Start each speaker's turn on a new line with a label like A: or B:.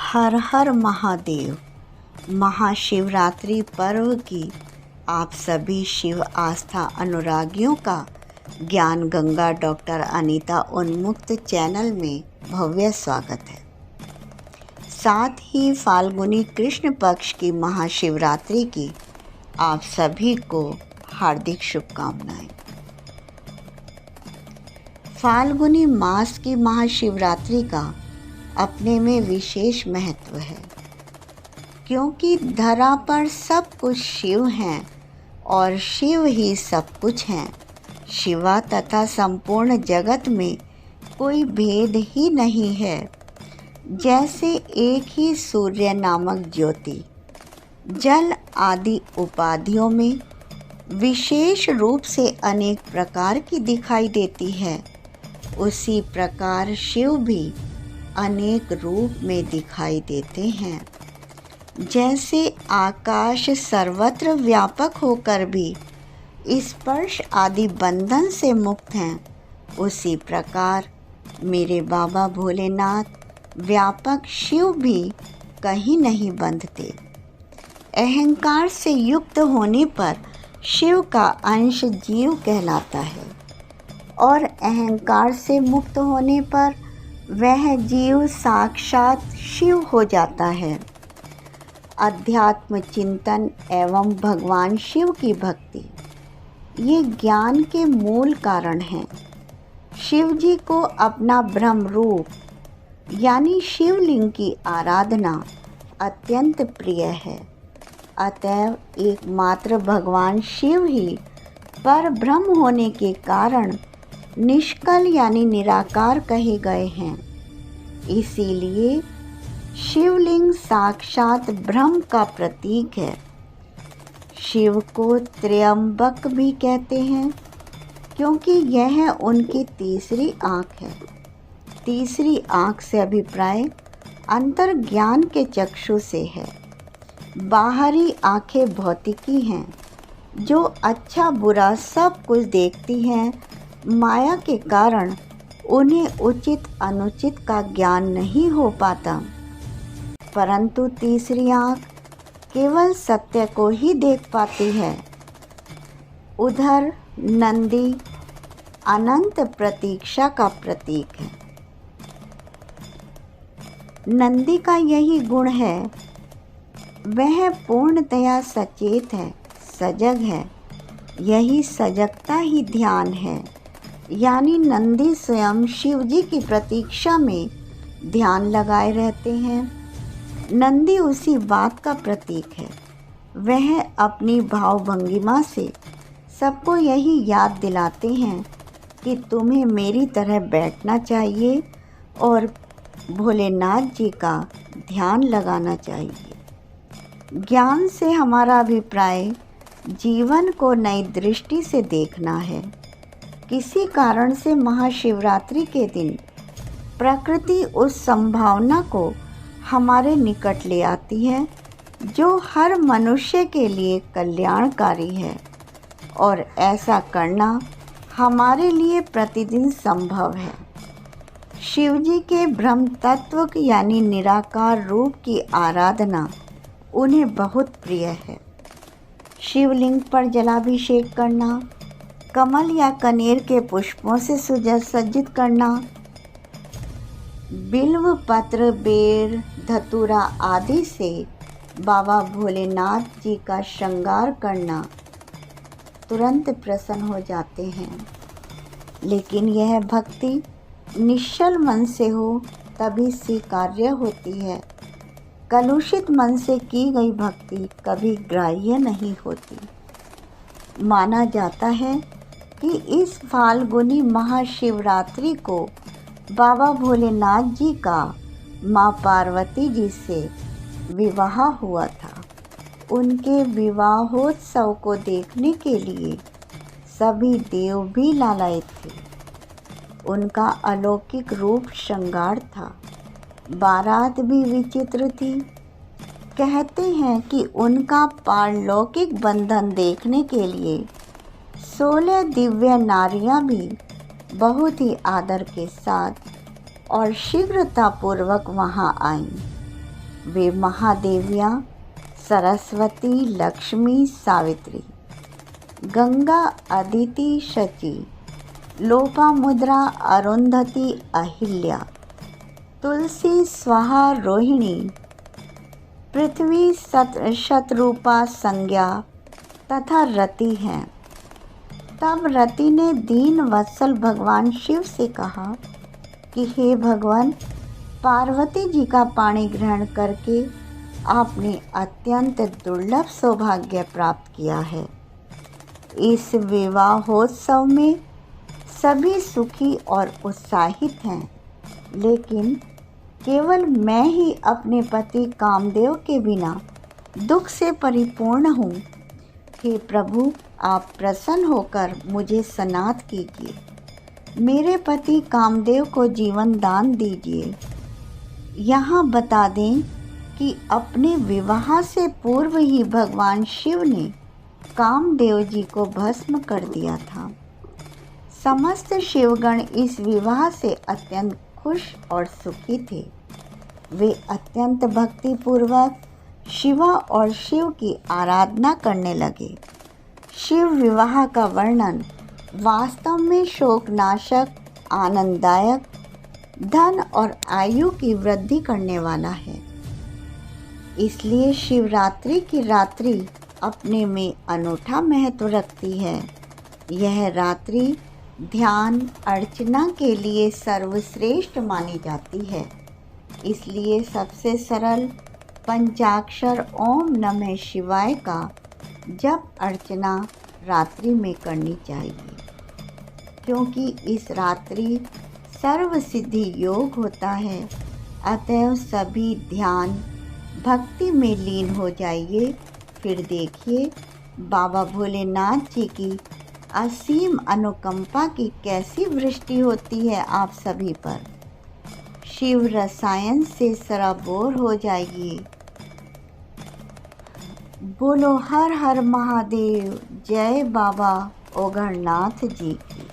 A: हर हर महादेव। महाशिवरात्रि पर्व की आप सभी शिव आस्था अनुरागियों का ज्ञान गंगा डॉक्टर अनीता उन्मुक्त चैनल में भव्य स्वागत है। साथ ही फाल्गुनी कृष्ण पक्ष की महाशिवरात्रि की आप सभी को हार्दिक शुभकामनाएं। फाल्गुनी मास की महाशिवरात्रि का अपने में विशेष महत्व है, क्योंकि धरा पर सब कुछ शिव हैं और शिव ही सब कुछ हैं। शिवा तथा संपूर्ण जगत में कोई भेद ही नहीं है। जैसे एक ही सूर्य नामक ज्योति जल आदि उपाधियों में विशेष रूप से अनेक प्रकार की दिखाई देती है, उसी प्रकार शिव भी अनेक रूप में दिखाई देते हैं। जैसे आकाश सर्वत्र व्यापक होकर भी स्पर्श आदि बंधन से मुक्त हैं, उसी प्रकार मेरे बाबा भोलेनाथ व्यापक शिव भी कहीं नहीं बंधते। अहंकार से युक्त होने पर शिव का अंश जीव कहलाता है और अहंकार से मुक्त होने पर वह जीव साक्षात शिव हो जाता है। अध्यात्म चिंतन एवं भगवान शिव की भक्ति ये ज्ञान के मूल कारण हैं। शिव जी को अपना ब्रह्म रूप यानी शिवलिंग की आराधना अत्यंत प्रिय है। अतएव एकमात्र भगवान शिव ही पर ब्रह्म होने के कारण निष्कल यानी निराकार कहे गए हैं। इसीलिए शिवलिंग साक्षात ब्रह्म का प्रतीक है। शिव को त्र्यंबक भी कहते हैं, क्योंकि यह उनकी तीसरी आँख है। तीसरी आँख से अभिप्राय अंतर्ज्ञान के चक्षु से है। बाहरी आँखें भौतिकी हैं, जो अच्छा बुरा सब कुछ देखती हैं। माया के कारण उन्हें उचित अनुचित का ज्ञान नहीं हो पाता, परंतु तीसरी आँख केवल सत्य को ही देख पाती है। उधर नंदी अनंत प्रतीक्षा का प्रतीक है। नंदी का यही गुण है, वह पूर्णतया सचेत है, सजग है। यही सजगता ही ध्यान है। यानी नंदी स्वयं शिव जी की प्रतीक्षा में ध्यान लगाए रहते हैं। नंदी उसी बात का प्रतीक है। वह अपनी भावभंगिमा से सबको यही याद दिलाते हैं कि तुम्हें मेरी तरह बैठना चाहिए और भोलेनाथ जी का ध्यान लगाना चाहिए। ज्ञान से हमारा अभिप्राय जीवन को नई दृष्टि से देखना है। किसी कारण से महाशिवरात्रि के दिन प्रकृति उस संभावना को हमारे निकट ले आती है जो हर मनुष्य के लिए कल्याणकारी है, और ऐसा करना हमारे लिए प्रतिदिन संभव है। शिव जी के ब्रह्म तत्व यानी निराकार रूप की आराधना उन्हें बहुत प्रिय है। शिवलिंग पर जलाभिषेक करना, कमल या कनेर के पुष्पों से सुसज्जित करना, बिल्व पत्र बेर धतूरा आदि से बाबा भोलेनाथ जी का श्रृंगार करना तुरंत प्रसन्न हो जाते हैं। लेकिन यह भक्ति निश्चल मन से हो तभी स्वीकार्य होती है। कलुषित मन से की गई भक्ति कभी ग्राह्य नहीं होती। माना जाता है कि इस फाल्गुनी महाशिवरात्रि को बाबा भोलेनाथ जी का माँ पार्वती जी से विवाह हुआ था। उनके विवाहोत्सव को देखने के लिए सभी देव भी लालायित थे। उनका अलौकिक रूप श्रृंगार था। बारात भी विचित्र थी। कहते हैं कि उनका पारलौकिक बंधन देखने के लिए 16 दिव्य नारियां भी बहुत ही आदर के साथ और शीघ्रतापूर्वक वहां आईं। वे महादेवियाँ सरस्वती, लक्ष्मी, सावित्री, गंगा, अदिति, शची, लोपामुद्रा, अरुंधति, अहिल्या, तुलसी, स्वाहा, रोहिणी, पृथ्वी, शतरूपा, संज्ञा तथा रति हैं। तब रति ने दीन वत्सल भगवान शिव से कहा कि हे भगवान, पार्वती जी का पाणी ग्रहण करके आपने अत्यंत दुर्लभ सौभाग्य प्राप्त किया है। इस विवाहोत्सव में सभी सुखी और उत्साहित हैं, लेकिन केवल मैं ही अपने पति कामदेव के बिना दुख से परिपूर्ण हूँ। हे प्रभु, आप प्रसन्न होकर मुझे सनाथ कीजिए, मेरे पति कामदेव को जीवन दान दीजिए। यहाँ बता दें कि अपने विवाह से पूर्व ही भगवान शिव ने कामदेव जी को भस्म कर दिया था। समस्त शिवगण इस विवाह से अत्यंत खुश और सुखी थे। वे अत्यंत भक्तिपूर्वक शिवा और शिव की आराधना करने लगे। शिव विवाह का वर्णन वास्तव में शोकनाशक, आनंददायक, धन और आयु की वृद्धि करने वाला है। इसलिए शिवरात्रि की रात्रि अपने में अनूठा महत्व रखती है। यह रात्रि ध्यान अर्चना के लिए सर्वश्रेष्ठ मानी जाती है। इसलिए सबसे सरल पंचाक्षर ओम नमः शिवाय का जप अर्चना रात्रि में करनी चाहिए, क्योंकि इस रात्रि सर्व सिद्धि योग होता है। अतएव सभी ध्यान भक्ति में लीन हो जाइए। फिर देखिए बाबा भोलेनाथ जी की असीम अनुकंपा की कैसी वृष्टि होती है आप सभी पर। शिव रसायन से सराबोर हो जाइए। बोलो हर हर महादेव। जय बाबा ओघड़नाथ जी की।